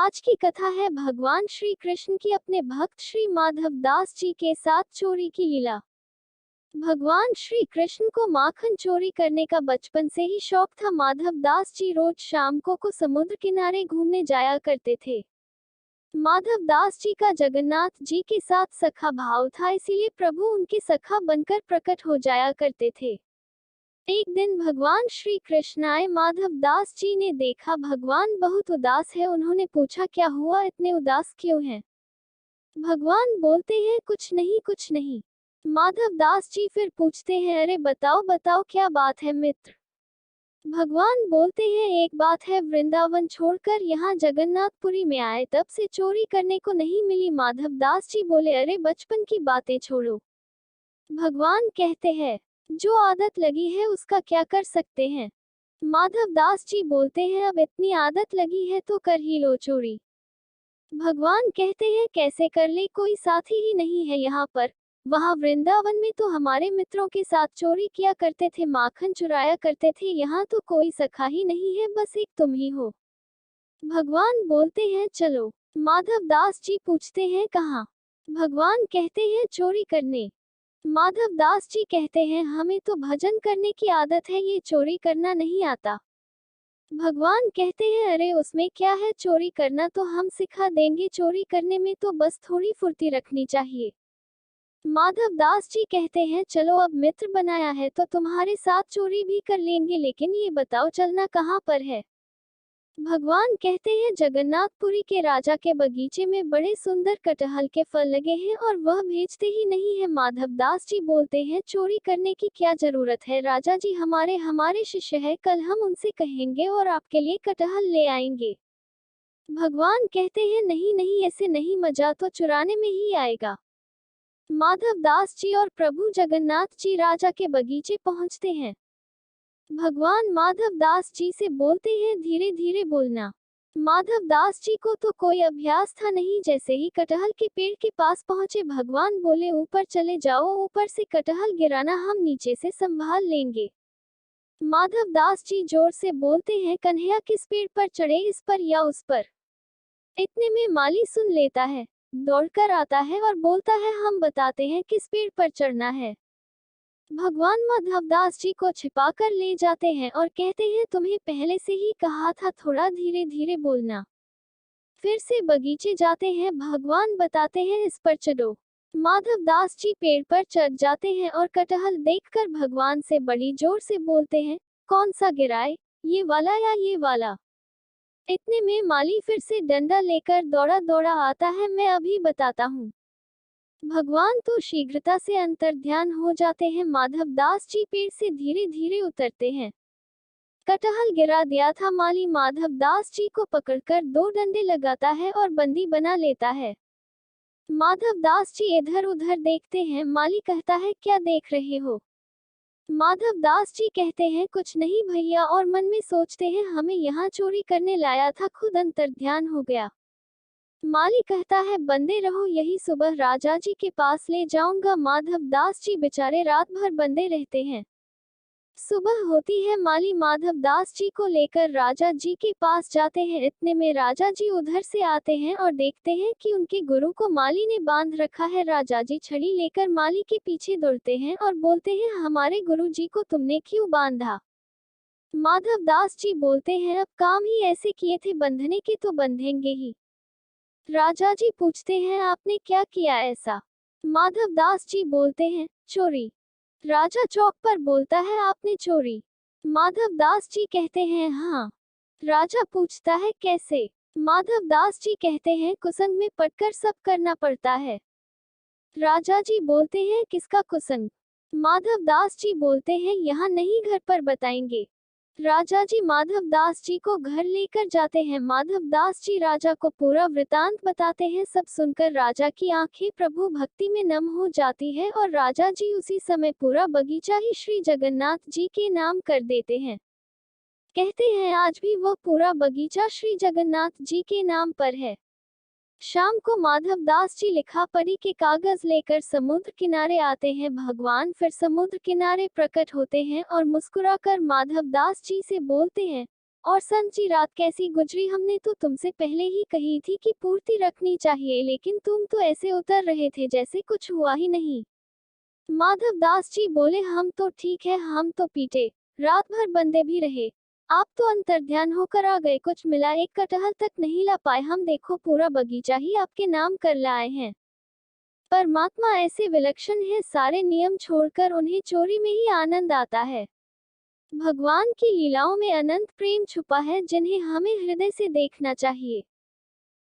आज की कथा है भगवान श्री कृष्ण की अपने भक्त श्री माधव दास जी के साथ चोरी की लीला। भगवान श्री कृष्ण को माखन चोरी करने का बचपन से ही शौक था। माधव दास जी रोज शाम को समुद्र किनारे घूमने जाया करते थे। माधव दास जी का जगन्नाथ जी के साथ सखा भाव था, इसीलिए प्रभु उनके सखा बनकर प्रकट हो जाया करते थे। एक दिन भगवान श्री कृष्ण आए। माधव दास जी ने देखा भगवान बहुत उदास है। उन्होंने पूछा, क्या हुआ, इतने उदास क्यों हैं? भगवान बोलते हैं, कुछ नहीं कुछ नहीं। माधव दास जी फिर पूछते हैं, अरे बताओ बताओ क्या बात है मित्र? भगवान बोलते हैं, एक बात है, वृंदावन छोड़कर यहाँ जगन्नाथपुरी में आए तब से चोरी करने को नहीं मिली। माधव दास जी बोले, अरे बचपन की बातें छोड़ो। भगवान कहते हैं, जो आदत लगी है उसका क्या कर सकते हैं? माधव दास जी बोलते हैं, अब इतनी आदत लगी है तो कर ही लो चोरी। भगवान कहते हैं, कैसे कर ले, कोई साथी ही नहीं है यहाँ पर। वहाँ वृंदावन में तो हमारे मित्रों के साथ चोरी किया करते थे, माखन चुराया करते थे। यहाँ तो कोई सखा ही नहीं है, बस एक तुम ही हो। भगवान बोलते हैं, चलो। माधव दास जी पूछते हैं, कहाँ? भगवान कहते हैं, चोरी करने। माधव दास जी कहते हैं, हमें तो भजन करने की आदत है, ये चोरी करना नहीं आता। भगवान कहते हैं, अरे उसमें क्या है, चोरी करना तो हम सिखा देंगे, चोरी करने में तो बस थोड़ी फुर्ती रखनी चाहिए। माधव दास जी कहते हैं, चलो अब मित्र बनाया है तो तुम्हारे साथ चोरी भी कर लेंगे, लेकिन ये बताओ चलना कहाँ पर है? भगवान कहते हैं, जगन्नाथपुरी के राजा के बगीचे में बड़े सुंदर कटहल के फल लगे हैं और वह बेचते ही नहीं है। माधव दास जी बोलते हैं, चोरी करने की क्या जरूरत है, राजा जी हमारे हमारे शिष्य है, कल हम उनसे कहेंगे और आपके लिए कटहल ले आएंगे। भगवान कहते हैं, नहीं नहीं, ऐसे नहीं, मजा तो चुराने में ही आएगा। माधव दास जी और प्रभु जगन्नाथ जी राजा के बगीचे पहुंचते हैं। भगवान माधव दास जी से बोलते हैं, धीरे धीरे बोलना। माधव दास जी को तो कोई अभ्यास था नहीं। जैसे ही कटहल के पेड़ के पास पहुंचे, भगवान बोले, ऊपर चले जाओ, ऊपर से कटहल गिराना, हम नीचे से संभाल लेंगे। माधव दास जी जोर से बोलते हैं, कन्हैया किस पेड़ पर चढ़े, इस पर या उस पर? इतने में माली सुन लेता है, दौड़कर आता है और बोलता है, हम बताते हैं किस पेड़ पर चढ़ना है। भगवान माधव दास जी को छिपाकर ले जाते हैं और कहते हैं, तुम्हें पहले से ही कहा था, थोड़ा धीरे धीरे बोलना। फिर से बगीचे जाते हैं, भगवान बताते हैं, इस पर चढ़ो। माधव दास जी पेड़ पर चढ़ जाते हैं और कटहल देखकर भगवान से बड़ी जोर से बोलते हैं, कौन सा गिराए, ये वाला या ये वाला? इतने में माली फिर से डंडा लेकर दौड़ा दौड़ा आता है, मैं अभी बताता हूँ। भगवान तो शीघ्रता से अंतर्ध्यान हो जाते हैं। माधव दास जी पेड़ से धीरे धीरे उतरते हैं। कटहल गिरा दिया था। माली माधव दास जी को पकड़कर दो डंडे लगाता है और बंदी बना लेता है। माधव दास जी इधर उधर देखते हैं। माली कहता है, क्या देख रहे हो? माधव दास जी कहते हैं, कुछ नहीं भैया, और मन में सोचते हैं, हमें यहाँ चोरी करने लाया था, खुद अंतर्ध्यान हो गया। माली कहता है, बंदे रहो, यही सुबह राजा जी के पास ले जाऊंगा। माधव दास जी बेचारे रात भर बंदे रहते हैं। सुबह होती है, माली माधव दास जी को लेकर राजा जी के पास जाते हैं। इतने में राजा जी उधर से आते हैं और देखते हैं कि उनके गुरु को माली ने बांध रखा है। राजा जी छड़ी लेकर माली के पीछे दौड़ते हैं और बोलते हैं, हमारे गुरु जी को तुमने क्यों बांधा? माधव दास जी बोलते हैं, अब काम ही ऐसे किए थे, बंधने के तो बंधेंगे ही। राजा जी पूछते हैं, आपने क्या किया ऐसा? माधव दास जी बोलते हैं, चोरी। राजा चौक पर बोलता है, आपने चोरी? माधव दास जी कहते हैं, हाँ। राजा पूछता है, कैसे? माधव दास जी कहते हैं, कुसंग में पड़कर सब करना पड़ता है। राजा जी बोलते हैं, किसका कुसंग? माधव दास जी बोलते हैं, यहाँ नहीं, घर पर बताएंगे। राजा जी माधव दास जी को घर लेकर जाते हैं। माधव दास जी राजा को पूरा वृतांत बताते हैं। सब सुनकर राजा की आंखें प्रभु भक्ति में नम हो जाती है और राजा जी उसी समय पूरा बगीचा ही श्री जगन्नाथ जी के नाम कर देते हैं। कहते हैं, आज भी वह पूरा बगीचा श्री जगन्नाथ जी के नाम पर है। शाम को माधव दास जी लिखा पढ़ी के कागज लेकर समुद्र किनारे आते हैं। भगवान फिर समुद्र किनारे प्रकट होते हैं और मुस्कुराकर माधव दास जी से बोलते हैं, और समझी रात कैसी गुजरी, हमने तो तुमसे पहले ही कही थी कि पूर्ति रखनी चाहिए, लेकिन तुम तो ऐसे उतर रहे थे जैसे कुछ हुआ ही नहीं। माधव दास जी बोले, हम तो ठीक है, हम तो पीटे रात भर बंदे भी रहे, आप तो अंतर्ध्यान होकर आ गए, कुछ मिला एक कटहल तक नहीं ला पाए, हम देखो पूरा बगीचा ही आपके नाम कर लाए हैं। परमात्मा ऐसे विलक्षण है, सारे नियम छोड़कर उन्हें चोरी में ही आनंद आता है। भगवान की लीलाओं में अनंत प्रेम छुपा है, जिन्हें हमें हृदय से देखना चाहिए।